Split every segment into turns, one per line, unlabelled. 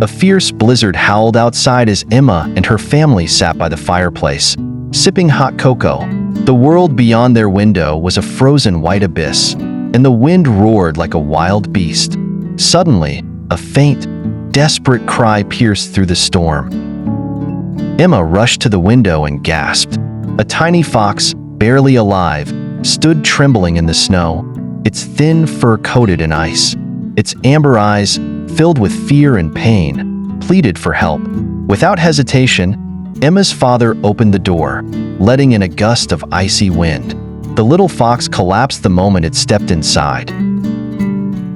A fierce blizzard howled outside as Emma and her family sat by the fireplace, sipping hot cocoa. The world beyond their window was a frozen white abyss, and the wind roared like a wild beast. Suddenly, a faint, desperate cry pierced through the storm. Emma rushed to the window and gasped. A tiny fox, barely alive, stood trembling in the snow, its thin fur coated in ice. Its amber eyes, filled with fear and pain, pleaded for help. Without hesitation, Emma's father opened the door, letting in a gust of icy wind. The little fox collapsed the moment it stepped inside.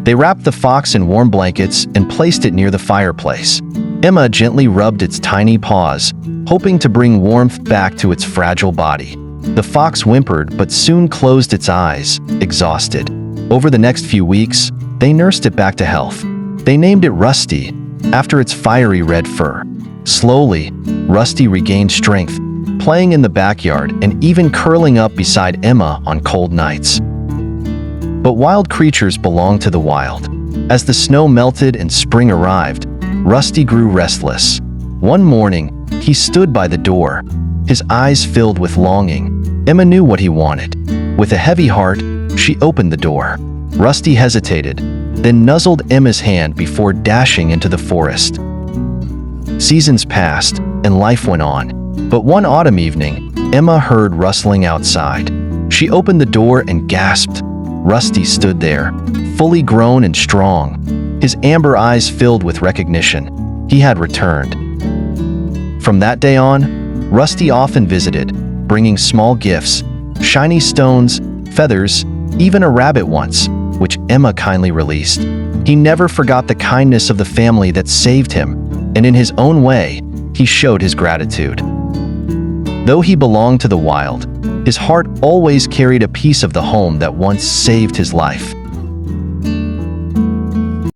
They wrapped the fox in warm blankets and placed it near the fireplace. Emma gently rubbed its tiny paws, hoping to bring warmth back to its fragile body. The fox whimpered but soon closed its eyes, exhausted. Over the next few weeks, they nursed it back to health. They named it Rusty, after its fiery red fur. Slowly, Rusty regained strength, playing in the backyard and even curling up beside Emma on cold nights. But wild creatures belong to the wild. As the snow melted and spring arrived, Rusty grew restless. One morning, he stood by the door, his eyes filled with longing. Emma knew what he wanted. With a heavy heart, she opened the door. Rusty hesitated, then nuzzled Emma's hand before dashing into the forest. Seasons passed, and life went on. But one autumn evening, Emma heard rustling outside. She opened the door and gasped. Rusty stood there, fully grown and strong, his amber eyes filled with recognition. He had returned. From that day on, Rusty often visited, bringing small gifts, shiny stones, feathers, even a rabbit once, which Emma kindly released. He never forgot the kindness of the family that saved him, and in his own way, he showed his gratitude. Though he belonged to the wild, his heart always carried a piece of the home that once saved his life.